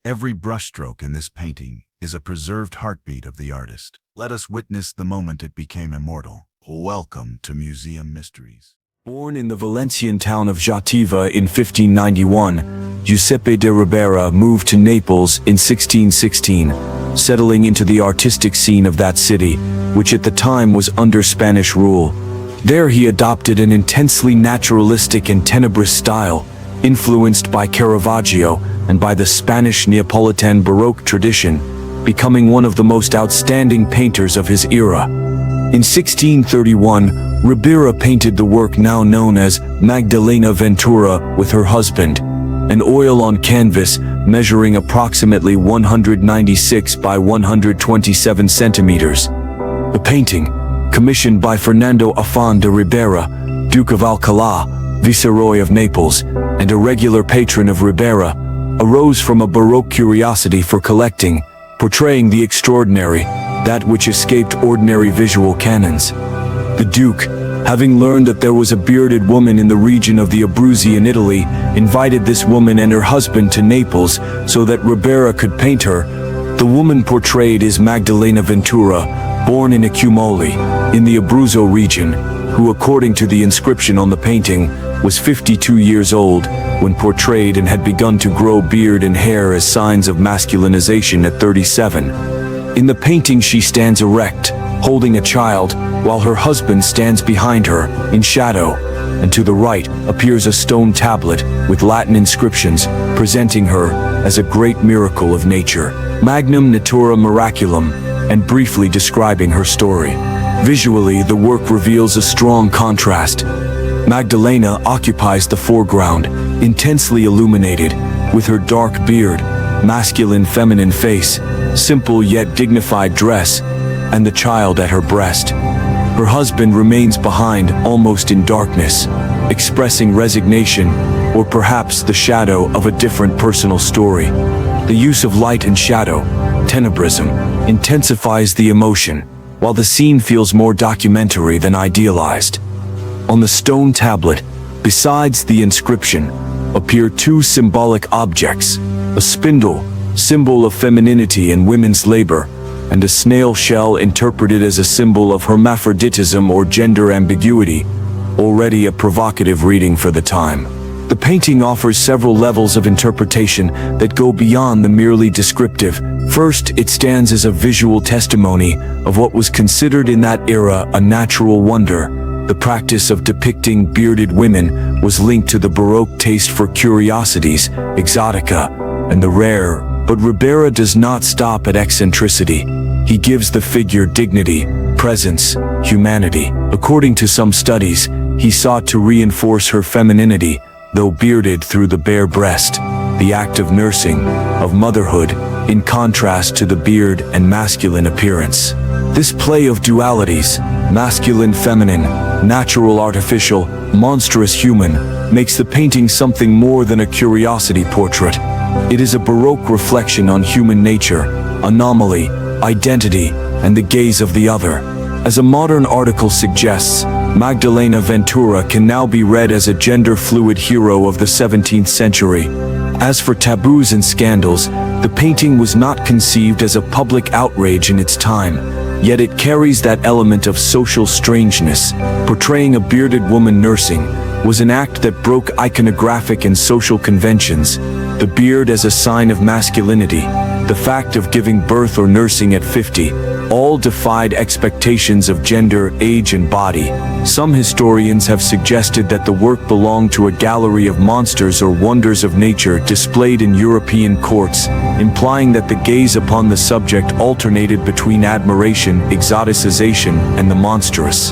Every brushstroke in this painting is a preserved heartbeat of the artist. Let us witness the moment it became immortal. Welcome to Museum Mysteries. Born in the Valencian town of Játiva in 1591, Giuseppe de Ribera moved to Naples in 1616, settling into the artistic scene of that city, which at the time was under Spanish rule. There he adopted an intensely naturalistic and tenebrous style, influenced by Caravaggio and by the Spanish Neapolitan Baroque tradition, becoming one of the most outstanding painters of his era. In 1631, Ribera painted the work now known as Magdalena Ventura with her husband, an oil on canvas measuring approximately 196 by 127 centimeters. The painting, commissioned by Fernando Afán de Ribera, Duke of Alcalá, Viceroy of Naples, and a regular patron of Ribera, arose from a Baroque curiosity for collecting, portraying the extraordinary, that which escaped ordinary visual canons. The Duke, having learned that there was a bearded woman in the region of the Abruzzi in Italy, invited this woman and her husband to Naples so that Ribera could paint her. The woman portrayed is Magdalena Ventura, born in Accumoli, in the Abruzzo region, who, according to the inscription on the painting, was 52 years old when portrayed and had begun to grow beard and hair as signs of masculinization at 37. In the painting she stands erect, holding a child, while her husband stands behind her, in shadow, and to the right appears a stone tablet with Latin inscriptions presenting her as a great miracle of nature, Magnum Natura Miraculum, and briefly describing her story. Visually, the work reveals a strong contrast. Magdalena occupies the foreground, intensely illuminated, with her dark beard, masculine feminine face, simple yet dignified dress, and the child at her breast. Her husband remains behind, almost in darkness, expressing resignation, or perhaps the shadow of a different personal story. The use of light and shadow, tenebrism, intensifies the emotion, while the scene feels more documentary than idealized. On the stone tablet, besides the inscription, appear two symbolic objects: a spindle, symbol of femininity and women's labor, and a snail shell interpreted as a symbol of hermaphroditism or gender ambiguity, already a provocative reading for the time. The painting offers several levels of interpretation that go beyond the merely descriptive. First, it stands as a visual testimony of what was considered in that era a natural wonder. The practice of depicting bearded women was linked to the Baroque taste for curiosities, exotica, and the rare, but Ribera does not stop at eccentricity. He gives the figure dignity, presence, humanity. According to some studies, he sought to reinforce her femininity, though bearded, through the bare breast, the act of nursing, of motherhood, in contrast to the beard and masculine appearance. This play of dualities, masculine-feminine, natural-artificial, monstrous-human, makes the painting something more than a curiosity portrait. It is a Baroque reflection on human nature, anomaly, identity, and the gaze of the other. As a modern article suggests, Magdalena Ventura can now be read as a gender-fluid hero of the 17th century. As for taboos and scandals, the painting was not conceived as a public outrage in its time, yet it carries that element of social strangeness. Portraying a bearded woman nursing was an act that broke iconographic and social conventions. The beard as a sign of masculinity, the fact of giving birth or nursing at 50, all defied expectations of gender, age, and body. Some historians have suggested that the work belonged to a gallery of monsters or wonders of nature displayed in European courts, implying that the gaze upon the subject alternated between admiration, exoticization, and the monstrous.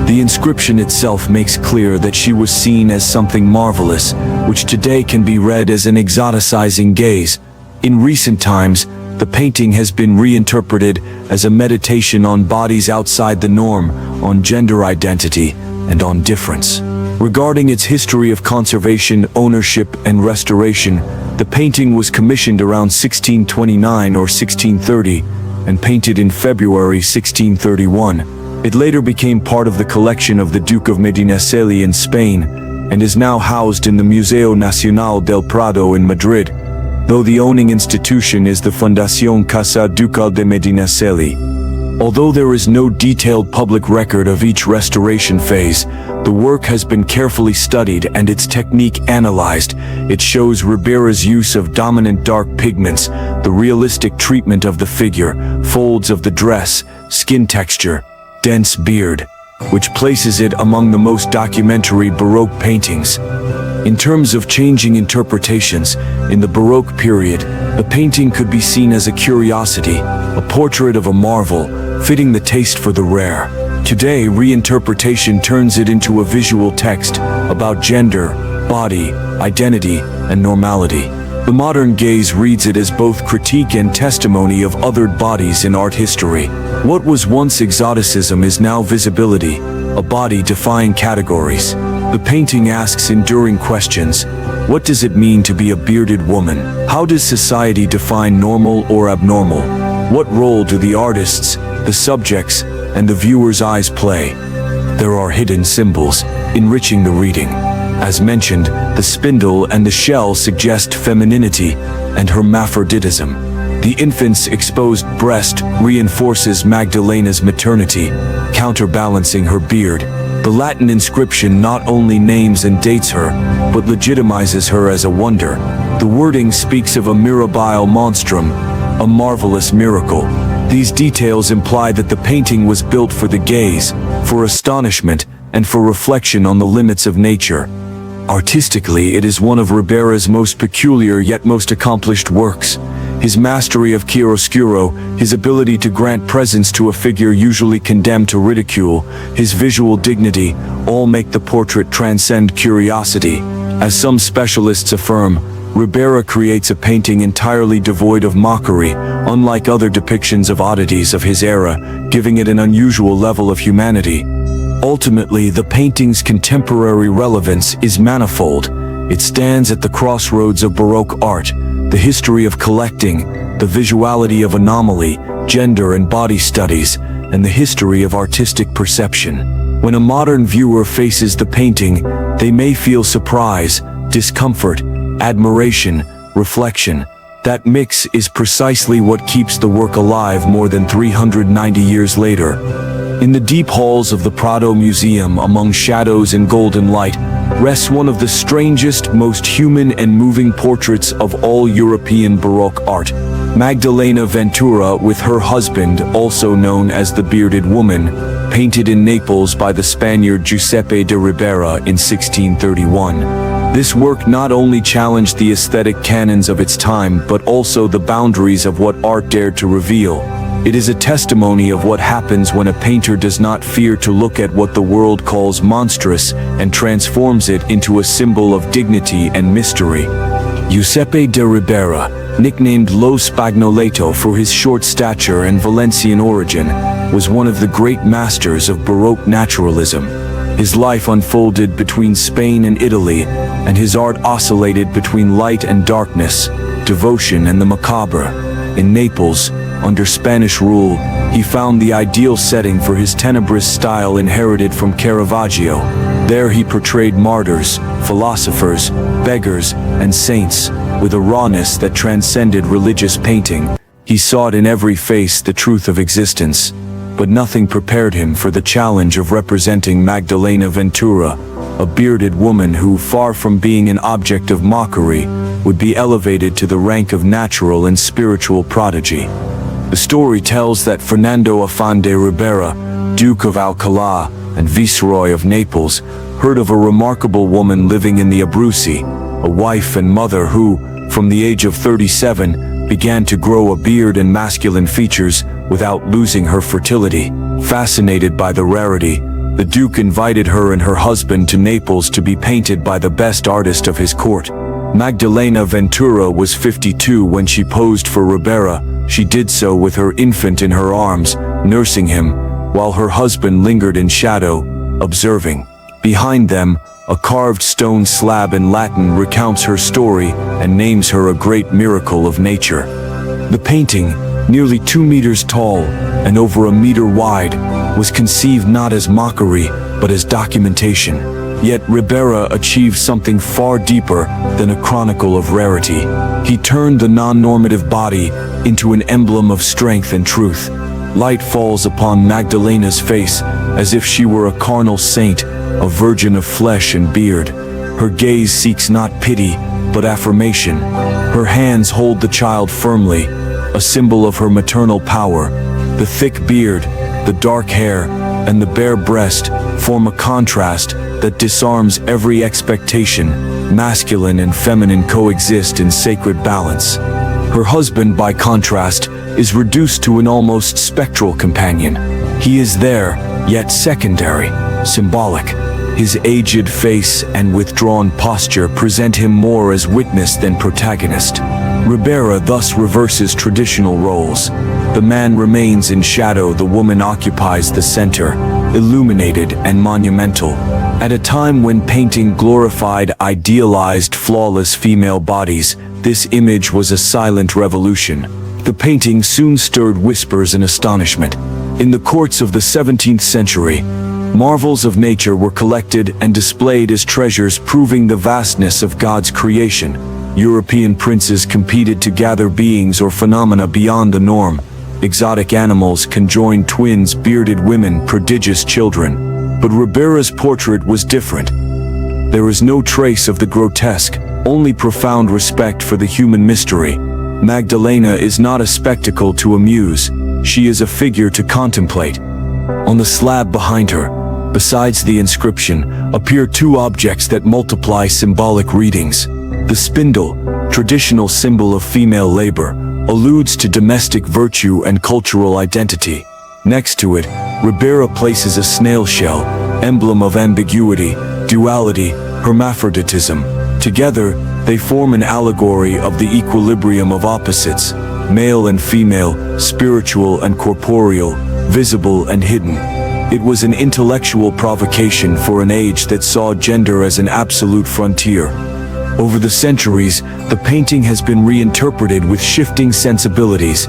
The inscription itself makes clear that she was seen as something marvelous, which today can be read as an exoticizing gaze. In recent times, the painting has been reinterpreted as a meditation on bodies outside the norm, on gender identity, and on difference. Regarding its history of conservation, ownership, and restoration, the painting was commissioned around 1629 or 1630 and painted in February 1631. It later became part of the collection of the Duke of Medinaceli in Spain and is now housed in the Museo Nacional del Prado in Madrid. though the owning institution is the Fundación Casa Ducal de Medinaceli. Although there is no detailed public record of each restoration phase, the work has been carefully studied and its technique analyzed. It shows Ribera's use of dominant dark pigments, the realistic treatment of the figure, folds of the dress, skin texture, dense beard, which places it among the most documentary Baroque paintings. In terms of changing interpretations, in the Baroque period, the painting could be seen as a curiosity, a portrait of a marvel, fitting the taste for the rare. Today, reinterpretation turns it into a visual text about gender, body, identity, and normality. The modern gaze reads it as both critique and testimony of othered bodies in art history. What was once exoticism is now visibility, a body defying categories. The painting asks enduring questions. What does it mean to be a bearded woman? How does society define normal or abnormal? What role do the artists, the subjects, and the viewer's eyes play? There are hidden symbols, enriching the reading. As mentioned, the spindle and the shell suggest femininity and hermaphroditism. The infant's exposed breast reinforces Magdalena's maternity, counterbalancing her beard. The Latin inscription not only names and dates her, but legitimizes her as a wonder. The wording speaks of a mirabile monstrum, a marvelous miracle. These details imply that the painting was built for the gaze, for astonishment, and for reflection on the limits of nature. Artistically, it is one of Ribera's most peculiar yet most accomplished works. His mastery of chiaroscuro, his ability to grant presence to a figure usually condemned to ridicule, his visual dignity, all make the portrait transcend curiosity. As some specialists affirm, Ribera creates a painting entirely devoid of mockery, unlike other depictions of oddities of his era, giving it an unusual level of humanity. Ultimately, the painting's contemporary relevance is manifold. It stands at the crossroads of Baroque art, the history of collecting, the visuality of anomaly, gender and body studies, and the history of artistic perception. When a modern viewer faces the painting, they may feel surprise, discomfort, admiration, reflection. That mix is precisely what keeps the work alive more than 390 years later. In the deep halls of the Prado Museum, among shadows and golden light, rests one of the strangest, most human and moving portraits of all European Baroque art. Magdalena Ventura with her husband, also known as the Bearded Woman, painted in Naples by the Spaniard Giuseppe de Ribera in 1631. This work not only challenged the aesthetic canons of its time, but also the boundaries of what art dared to reveal. It is a testimony of what happens when a painter does not fear to look at what the world calls monstrous and transforms it into a symbol of dignity and mystery. Giuseppe de Ribera, nicknamed Lo Spagnoletto for his short stature and Valencian origin, was one of the great masters of Baroque naturalism. His life unfolded between Spain and Italy, and his art oscillated between light and darkness, devotion and the macabre. In Naples, under Spanish rule, he found the ideal setting for his tenebrous style inherited from Caravaggio. There he portrayed martyrs, philosophers, beggars, and saints, with a rawness that transcended religious painting. He sought in every face the truth of existence, but nothing prepared him for the challenge of representing Magdalena Ventura, a bearded woman who, far from being an object of mockery, would be elevated to the rank of natural and spiritual prodigy. The story tells that Fernando Afán de Ribera, Duke of Alcalá and Viceroy of Naples, heard of a remarkable woman living in the Abruzzi, a wife and mother who, from the age of 37, began to grow a beard and masculine features without losing her fertility. Fascinated by the rarity, the Duke invited her and her husband to Naples to be painted by the best artist of his court. Magdalena Ventura was 52 when she posed for Ribera. She did so with her infant in her arms, nursing him, while her husband lingered in shadow, observing. Behind them, a carved stone slab in Latin recounts her story and names her a great miracle of nature. The painting, nearly 2 meters tall and over 1 meter wide, was conceived not as mockery, but as documentation. Yet Ribera achieved something far deeper than a chronicle of rarity. He turned the non-normative body into an emblem of strength and truth. Light falls upon Magdalena's face as if she were a carnal saint, a virgin of flesh and beard. Her gaze seeks not pity, but affirmation. Her hands hold the child firmly, a symbol of her maternal power. The thick beard, the dark hair, and the bare breast form a contrast that disarms every expectation. Masculine and feminine coexist in sacred balance. Her husband, by contrast, is reduced to an almost spectral companion. He is there, yet secondary, symbolic. His aged face and withdrawn posture present him more as witness than protagonist. Ribera thus reverses traditional roles. The man remains in shadow, the woman occupies the center, illuminated and monumental. At a time when painting glorified idealized, flawless female bodies, this image was a silent revolution. The painting soon stirred whispers and astonishment. In the courts of the 17th century, marvels of nature were collected and displayed as treasures, proving the vastness of God's creation. European princes competed to gather beings or phenomena beyond the norm. Exotic animals conjoined twins, bearded women, prodigious children. But Ribera's portrait was different. There is no trace of the grotesque, only profound respect for the human mystery. Magdalena is not a spectacle to amuse, she is a figure to contemplate. On the slab behind her, besides the inscription, appear two objects that multiply symbolic readings. The spindle, traditional symbol of female labor, alludes to domestic virtue and cultural identity. Next to it, Ribera places a snail shell, emblem of ambiguity, duality, hermaphroditism. Together, they form an allegory of the equilibrium of opposites, male and female, spiritual and corporeal, visible and hidden. It was an intellectual provocation for an age that saw gender as an absolute frontier. Over the centuries, the painting has been reinterpreted with shifting sensibilities.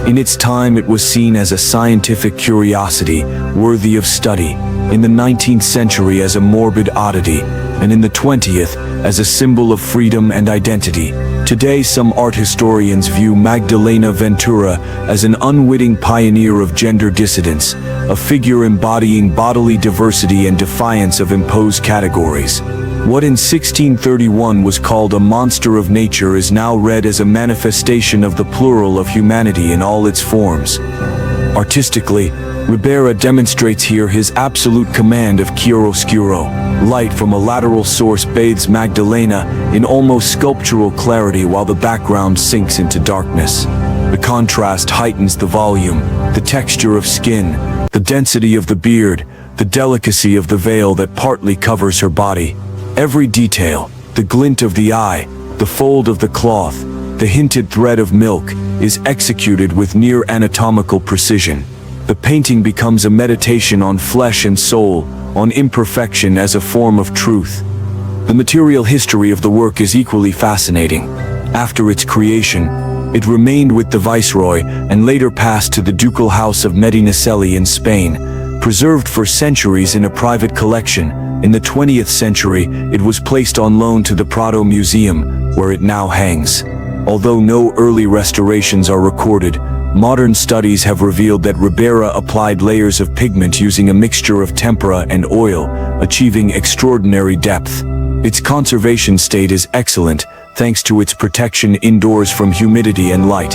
In its time, it was seen as a scientific curiosity, worthy of study. In the 19th century as a morbid oddity, and in the 20th as a symbol of freedom and identity. Today, some art historians view Magdalena Ventura as an unwitting pioneer of gender dissidence, a figure embodying bodily diversity and defiance of imposed categories. What in 1631 was called a monster of nature is now read as a manifestation of the plural of humanity in all its forms. Artistically, Ribera demonstrates here his absolute command of chiaroscuro. Light from a lateral source bathes Magdalena in almost sculptural clarity while the background sinks into darkness. The contrast heightens the volume, the texture of skin, the density of the beard, the delicacy of the veil that partly covers her body. Every detail, the glint of the eye, the fold of the cloth, the hinted thread of milk, is executed with near anatomical precision. The painting becomes a meditation on flesh and soul, on imperfection as a form of truth. The material history of the work is equally fascinating. After its creation, it remained with the Viceroy and later passed to the Ducal House of Medinaceli in Spain, preserved for centuries in a private collection. In the 20th century, it was placed on loan to the Prado Museum, where it now hangs. Although no early restorations are recorded, modern studies have revealed that Ribera applied layers of pigment using a mixture of tempera and oil, achieving extraordinary depth. Its conservation state is excellent, thanks to its protection indoors from humidity and light.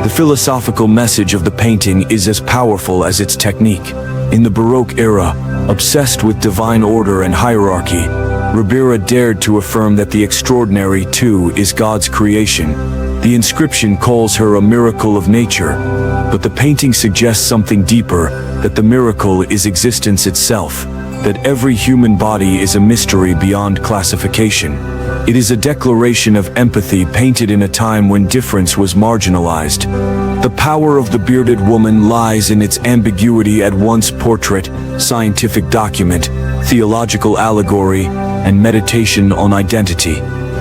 The philosophical message of the painting is as powerful as its technique. In the Baroque era, obsessed with divine order and hierarchy, Ribera dared to affirm that the extraordinary, too, is God's creation. The inscription calls her a miracle of nature, but the painting suggests something deeper, that the miracle is existence itself, that every human body is a mystery beyond classification. It is a declaration of empathy painted in a time when difference was marginalized. The power of the bearded woman lies in its ambiguity, at once portrait, scientific document, theological allegory, and meditation on identity.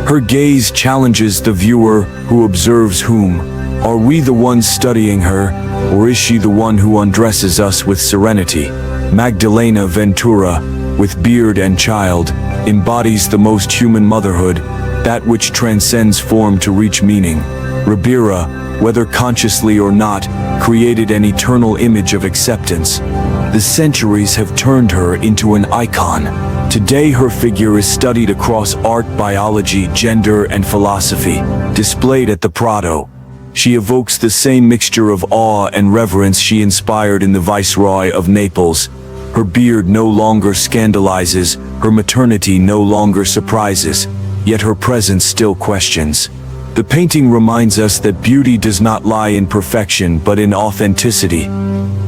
Her gaze challenges the viewer, who observes whom. Are we the ones studying her, or is she the one who undresses us with serenity? Magdalena Ventura, with beard and child, embodies the most human motherhood, that which transcends form to reach meaning. Ribera, whether consciously or not, created an eternal image of acceptance. The centuries have turned her into an icon. Today her figure is studied across art, biology, gender, and philosophy. Displayed at the Prado, she evokes the same mixture of awe and reverence she inspired in the Viceroy of Naples. Her beard no longer scandalizes, her maternity no longer surprises, yet her presence still questions. The painting reminds us that beauty does not lie in perfection but in authenticity.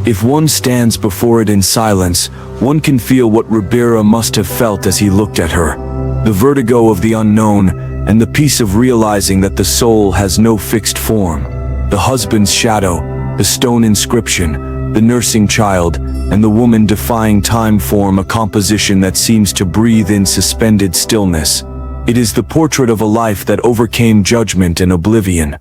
If one stands before it in silence, one can feel what Ribera must have felt as he looked at her. The vertigo of the unknown, and the peace of realizing that the soul has no fixed form. The husband's shadow, the stone inscription, the nursing child, and the woman defying time form a composition that seems to breathe in suspended stillness. It is the portrait of a life that overcame judgment and oblivion.